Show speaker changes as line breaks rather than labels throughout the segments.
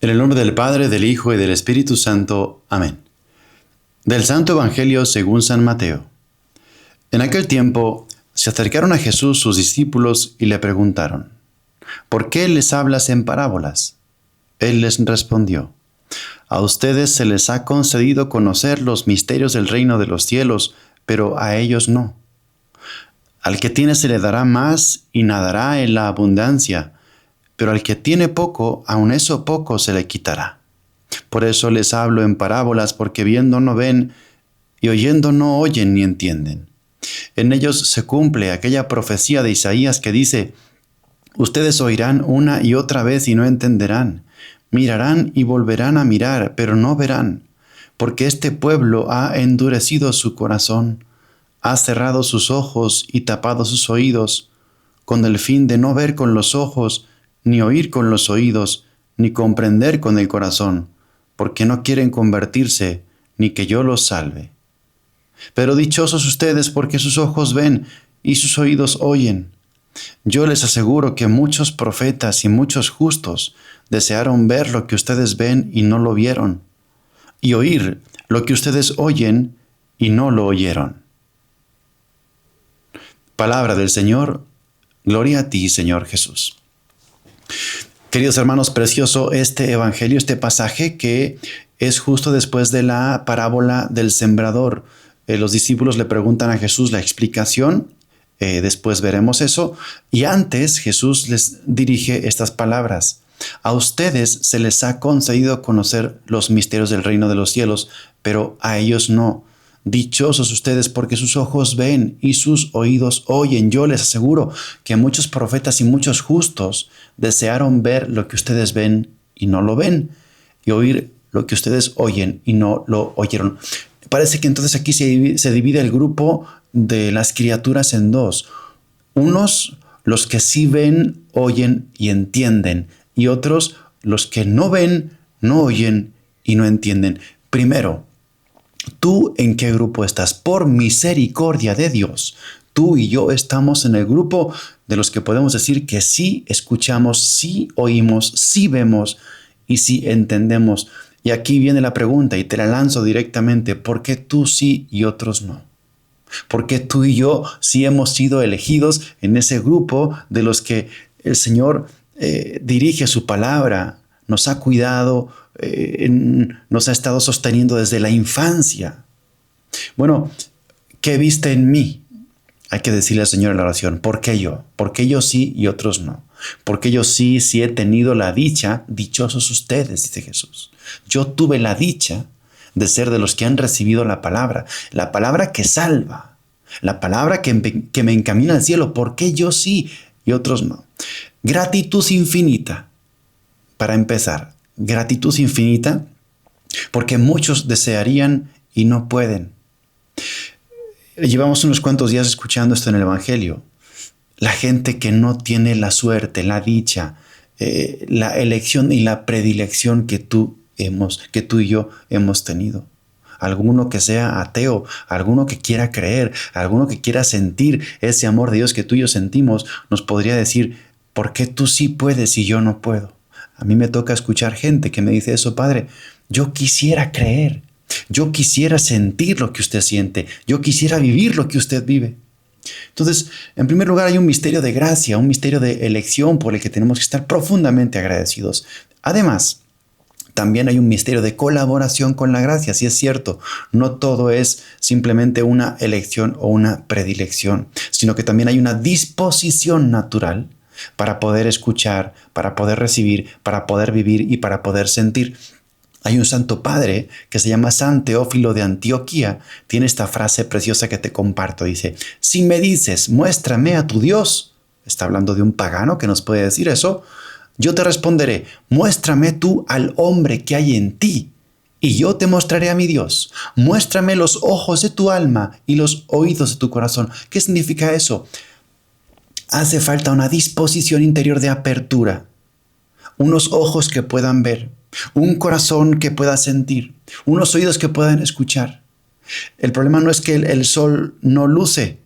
En el nombre del Padre, del Hijo y del Espíritu Santo. Amén. Del Santo Evangelio según San Mateo. En aquel tiempo se acercaron a Jesús sus discípulos y le preguntaron: ¿por qué les hablas en parábolas? Él les respondió: a ustedes se les ha concedido conocer los misterios del reino de los cielos, pero a ellos no. Al que tiene se le dará más y nadará en la abundancia, pero al que tiene poco, aun eso poco se le quitará. Por eso les hablo en parábolas, porque viendo no ven, y oyendo no oyen ni entienden. En ellos se cumple aquella profecía de Isaías que dice: ustedes oirán una y otra vez y no entenderán, mirarán y volverán a mirar, pero no verán, porque este pueblo ha endurecido su corazón, ha cerrado sus ojos y tapado sus oídos, con el fin de no ver con los ojos, ni oír con los oídos, ni comprender con el corazón, porque no quieren convertirse, ni que yo los salve. Pero dichosos ustedes, porque sus ojos ven y sus oídos oyen. Yo les aseguro que muchos profetas y muchos justos desearon ver lo que ustedes ven y no lo vieron, y oír lo que ustedes oyen y no lo oyeron. Palabra del Señor. Gloria a ti, Señor Jesús. Queridos hermanos, precioso este evangelio, este pasaje que es justo después de la parábola del sembrador. Los discípulos le preguntan a Jesús la explicación, después veremos eso, y antes Jesús les dirige estas palabras: a ustedes se les ha concedido conocer los misterios del reino de los cielos, pero a ellos no. Dichosos ustedes, porque sus ojos ven y sus oídos oyen. Yo les aseguro que muchos profetas y muchos justos desearon ver lo que ustedes ven y no lo ven, y oír lo que ustedes oyen y no lo oyeron. Parece que entonces aquí se divide el grupo de las criaturas en dos. Unos, los que sí ven, oyen y entienden, y otros, los que no ven, no oyen y no entienden. Primero, ¿tú en qué grupo estás? Por misericordia de Dios, tú y yo estamos en el grupo de los que podemos decir que sí escuchamos, sí oímos, sí vemos y sí entendemos. Y aquí viene la pregunta y te la lanzo directamente: ¿por qué tú sí y otros no? ¿Por qué tú y yo sí hemos sido elegidos en ese grupo de los que el Señor dirige su palabra, nos ha cuidado, nos ha estado sosteniendo desde la infancia? Bueno, ¿qué viste en mí? Hay que decirle al Señor en la oración: ¿por qué yo? ¿Por qué yo sí y otros no? Porque yo sí he tenido la dicha, dichosos ustedes, dice Jesús. Yo tuve la dicha de ser de los que han recibido la palabra que salva, la palabra que me encamina al cielo. ¿Por qué yo sí y otros no? Gratitud infinita, para empezar. Gratitud infinita, porque muchos desearían y no pueden. Llevamos unos cuantos días escuchando esto en el Evangelio. La gente que no tiene la suerte, la dicha, la elección y la predilección que tú y yo hemos tenido. Alguno que sea ateo, alguno que quiera creer, alguno que quiera sentir ese amor de Dios que tú y yo sentimos, nos podría decir: ¿por qué tú sí puedes y yo no puedo? A mí me toca escuchar gente que me dice eso: Padre, yo quisiera creer, yo quisiera sentir lo que usted siente, yo quisiera vivir lo que usted vive. Entonces, en primer lugar, hay un misterio de gracia, un misterio de elección por el que tenemos que estar profundamente agradecidos. Además, también hay un misterio de colaboración con la gracia. Sí, es cierto, no todo es simplemente una elección o una predilección, sino que también hay una disposición natural para poder escuchar, para poder recibir, para poder vivir y para poder sentir. Hay un santo padre que se llama San Teófilo de Antioquía. Tiene esta frase preciosa que te comparto. Dice: si me dices, muéstrame a tu Dios, está hablando de un pagano que nos puede decir eso, yo te responderé: muéstrame tú al hombre que hay en ti, y yo te mostraré a mi Dios. Muéstrame los ojos de tu alma y los oídos de tu corazón. ¿Qué significa eso? Hace falta una disposición interior de apertura, unos ojos que puedan ver, un corazón que pueda sentir, unos oídos que puedan escuchar. El problema no es que el sol no luce,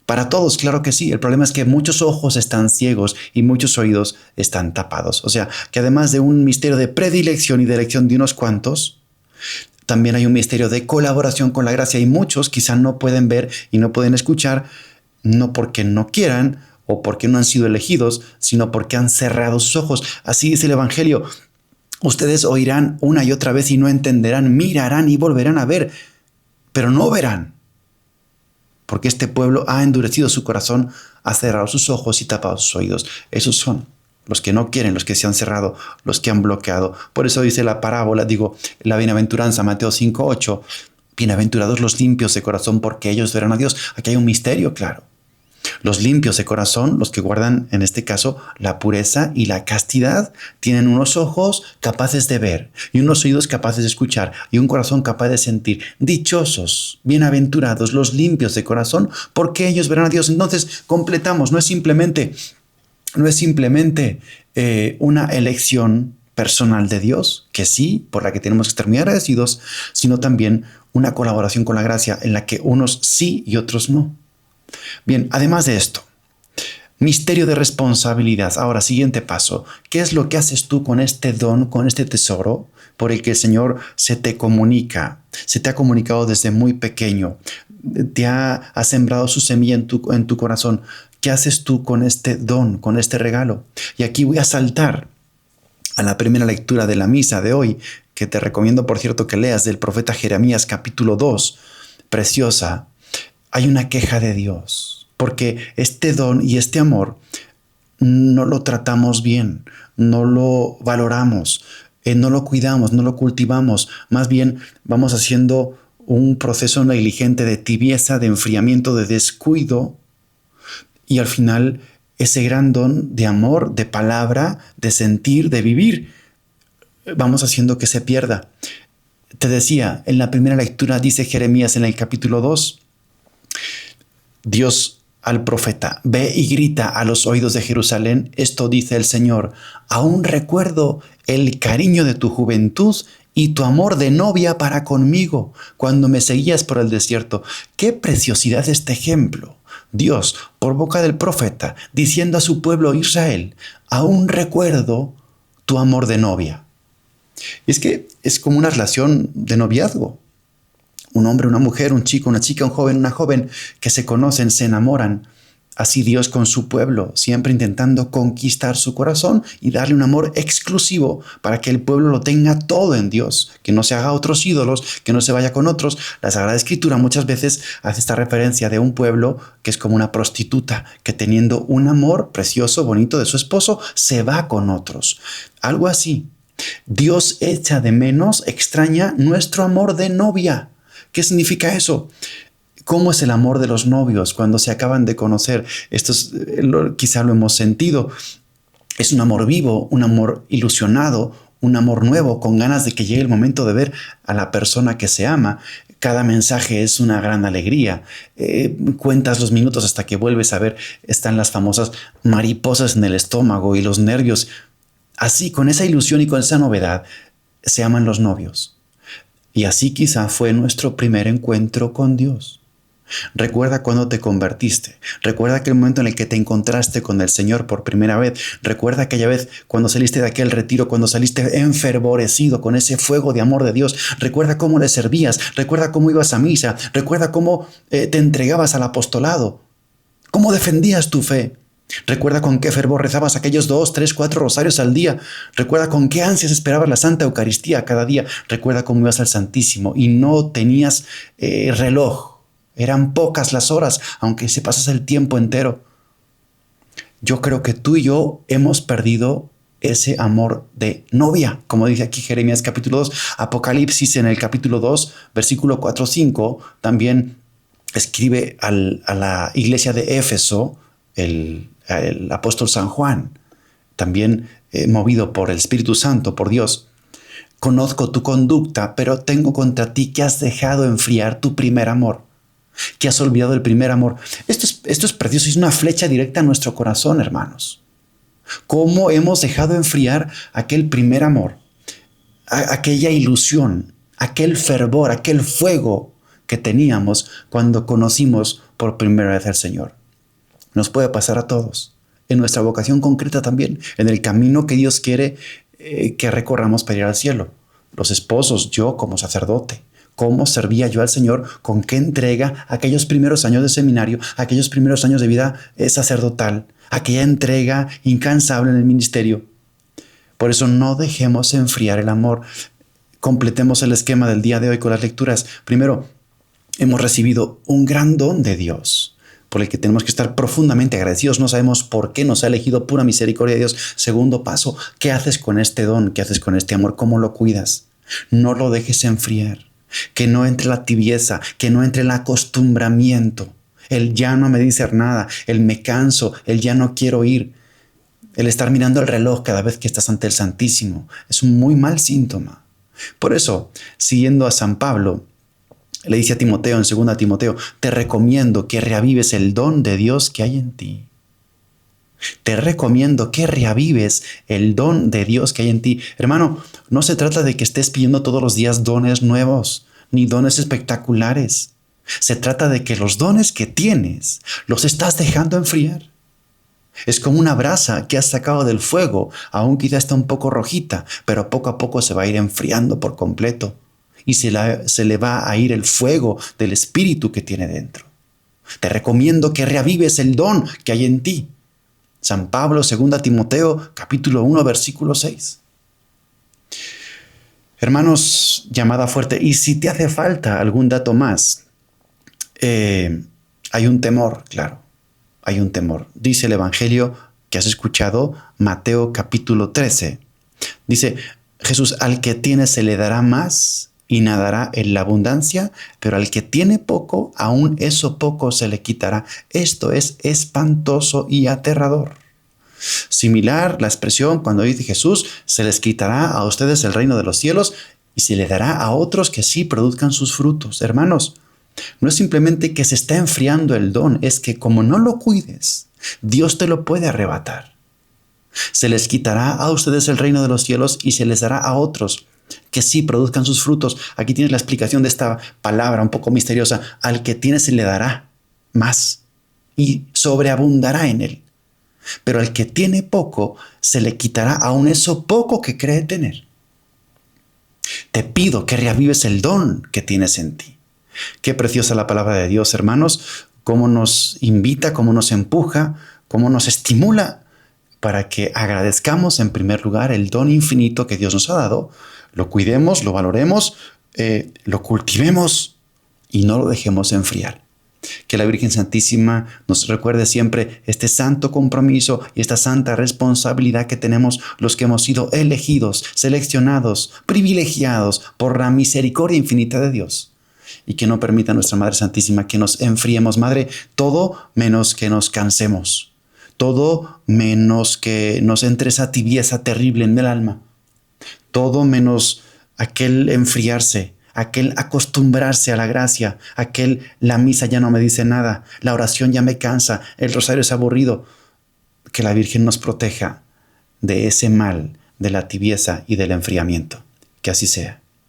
Para todos, claro que sí. El problema es que muchos ojos están ciegos y muchos oídos están tapados. O sea, que además de un misterio de predilección y de elección de unos cuantos, también hay un misterio de colaboración con la gracia y muchos quizá no pueden ver y no pueden escuchar, no porque no quieran o porque no han sido elegidos, sino porque han cerrado sus ojos. Así dice el Evangelio. Ustedes oirán una y otra vez y no entenderán, mirarán y volverán a ver, pero no verán. Porque este pueblo ha endurecido su corazón, ha cerrado sus ojos y tapado sus oídos. Esos son los que no quieren, los que se han cerrado, los que han bloqueado. Por eso dice la parábola, la bienaventuranza, Mateo 5:8, bienaventurados los limpios de corazón, porque ellos verán a Dios. Aquí hay un misterio, claro. Los limpios de corazón, los que guardan, en este caso, la pureza y la castidad, tienen unos ojos capaces de ver y unos oídos capaces de escuchar y un corazón capaz de sentir. Dichosos, bienaventurados, los limpios de corazón, porque ellos verán a Dios. Entonces, completamos, no es simplemente una elección personal de Dios, que sí, por la que tenemos que estar muy agradecidos, sino también una colaboración con la gracia en la que unos sí y otros no. Bien, además de esto, misterio de responsabilidad. Ahora, siguiente paso. ¿Qué es lo que haces tú con este don, con este tesoro por el que el Señor se te comunica? Se te ha comunicado desde muy pequeño. Ha sembrado su semilla en tu corazón. ¿Qué haces tú con este don, con este regalo? Y aquí voy a saltar a la primera lectura de la misa de hoy, que te recomiendo, por cierto, que leas, del profeta Jeremías, capítulo 2. Preciosa. Hay una queja de Dios, porque este don y este amor no lo tratamos bien, no lo valoramos, no lo cuidamos, no lo cultivamos. Más bien vamos haciendo un proceso negligente de tibieza, de enfriamiento, de descuido, y al final ese gran don de amor, de palabra, de sentir, de vivir, vamos haciendo que se pierda. Te decía, en la primera lectura dice Jeremías en el capítulo 2, Dios al profeta: ve y grita a los oídos de Jerusalén, esto dice el Señor, aún recuerdo el cariño de tu juventud y tu amor de novia para conmigo, cuando me seguías por el desierto. Qué preciosidad este ejemplo. Dios, por boca del profeta, diciendo a su pueblo Israel: aún recuerdo tu amor de novia. Y es que es como una relación de noviazgo. Un hombre, una mujer, un chico, una chica, un joven, una joven que se conocen, se enamoran. Así Dios con su pueblo, siempre intentando conquistar su corazón y darle un amor exclusivo para que el pueblo lo tenga todo en Dios, que no se haga otros ídolos, que no se vaya con otros. La Sagrada Escritura muchas veces hace esta referencia de un pueblo que es como una prostituta, que teniendo un amor precioso, bonito de su esposo, se va con otros. Algo así. Dios echa de menos, extraña nuestro amor de novia. ¿Qué significa eso? ¿Cómo es el amor de los novios cuando se acaban de conocer? Quizá lo hemos sentido. Es un amor vivo, un amor ilusionado, un amor nuevo, con ganas de que llegue el momento de ver a la persona que se ama. Cada mensaje es una gran alegría. Cuentas los minutos hasta que vuelves a ver. Están las famosas mariposas en el estómago y los nervios. Así, con esa ilusión y con esa novedad, se aman los novios. Y así quizá fue nuestro primer encuentro con Dios. Recuerda cuando te convertiste. Recuerda aquel momento en el que te encontraste con el Señor por primera vez. Recuerda aquella vez cuando saliste de aquel retiro, cuando saliste enfervorecido con ese fuego de amor de Dios. Recuerda cómo le servías. Recuerda cómo ibas a misa. Recuerda cómo te entregabas al apostolado. Cómo defendías tu fe. Recuerda con qué fervor rezabas aquellos 2, 3, 4 rosarios al día. Recuerda con qué ansias esperabas la Santa Eucaristía cada día. Recuerda cómo ibas al Santísimo y no tenías reloj. Eran pocas las horas, aunque se pasase el tiempo entero. Yo creo que tú y yo hemos perdido ese amor de novia, como dice aquí Jeremías capítulo 2. Apocalipsis en el capítulo 2, versículo 4-5, también escribe a la iglesia de Éfeso, el apóstol San Juan, también movido por el Espíritu Santo, por Dios: conozco tu conducta, pero tengo contra ti que has dejado enfriar tu primer amor, que has olvidado el primer amor. Esto es precioso, es una flecha directa a nuestro corazón, hermanos. ¿Cómo hemos dejado enfriar aquel primer amor, aquella ilusión, aquel fervor, aquel fuego que teníamos cuando conocimos por primera vez al Señor? Nos puede pasar a todos. En nuestra vocación concreta también, en el camino que Dios quiere que recorramos para ir al cielo. Los esposos, yo como sacerdote, cómo servía yo al Señor, con qué entrega aquellos primeros años de seminario, aquellos primeros años de vida sacerdotal, aquella entrega incansable en el ministerio. Por eso no dejemos enfriar el amor. Completemos el esquema del día de hoy con las lecturas. Primero, hemos recibido un gran don de Dios, por el que tenemos que estar profundamente agradecidos. No sabemos por qué nos ha elegido, pura misericordia de Dios. Segundo paso, ¿qué haces con este don? ¿Qué haces con este amor? ¿Cómo lo cuidas? No lo dejes enfriar. Que no entre la tibieza, que no entre el acostumbramiento. El ya no me dice nada, el me canso, el ya no quiero ir. El estar mirando el reloj cada vez que estás ante el Santísimo es un muy mal síntoma. Por eso, siguiendo a San Pablo, le dice a Timoteo en 2 Timoteo, te recomiendo que reavives el don de Dios que hay en ti. Te recomiendo que reavives el don de Dios que hay en ti. Hermano, no se trata de que estés pidiendo todos los días dones nuevos, ni dones espectaculares. Se trata de que los dones que tienes los estás dejando enfriar. Es como una brasa que has sacado del fuego, aún quizá está un poco rojita, pero poco a poco se va a ir enfriando por completo. Y se le va a ir el fuego del espíritu que tiene dentro. Te recomiendo que reavives el don que hay en ti. San Pablo, 2 Timoteo, capítulo 1, versículo 6. Hermanos, llamada fuerte. Y si te hace falta algún dato más, hay un temor, claro. Hay un temor. Dice el Evangelio que has escuchado, Mateo capítulo 13. Dice, Jesús, al que tiene se le dará más y nadará en la abundancia, pero al que tiene poco, aún eso poco se le quitará. Esto es espantoso y aterrador. Similar la expresión cuando dice Jesús, se les quitará a ustedes el reino de los cielos y se le dará a otros que sí produzcan sus frutos. Hermanos, no es simplemente que se está enfriando el don, es que como no lo cuides, Dios te lo puede arrebatar. Se les quitará a ustedes el reino de los cielos y se les dará a otros que sí produzcan sus frutos. Aquí tienes la explicación de esta palabra un poco misteriosa. Al que tiene se le dará más y sobreabundará en él. Pero al que tiene poco se le quitará aún eso poco que cree tener. Te pido que reavives el don que tienes en ti. Qué preciosa la palabra de Dios, hermanos, cómo nos invita, cómo nos empuja, cómo nos estimula para que agradezcamos en primer lugar el don infinito que Dios nos ha dado, lo cuidemos, lo valoremos, lo cultivemos y no lo dejemos enfriar. Que la Virgen Santísima nos recuerde siempre este santo compromiso y esta santa responsabilidad que tenemos los que hemos sido elegidos, seleccionados, privilegiados por la misericordia infinita de Dios. Y que no permita a nuestra Madre Santísima que nos enfriemos. Madre, todo menos que nos cansemos. Todo menos que nos entre esa tibieza terrible en el alma. Todo menos aquel enfriarse, aquel acostumbrarse a la gracia, aquel la misa ya no me dice nada, la oración ya me cansa, el rosario es aburrido. Que la Virgen nos proteja de ese mal, de la tibieza y del enfriamiento. Que así sea.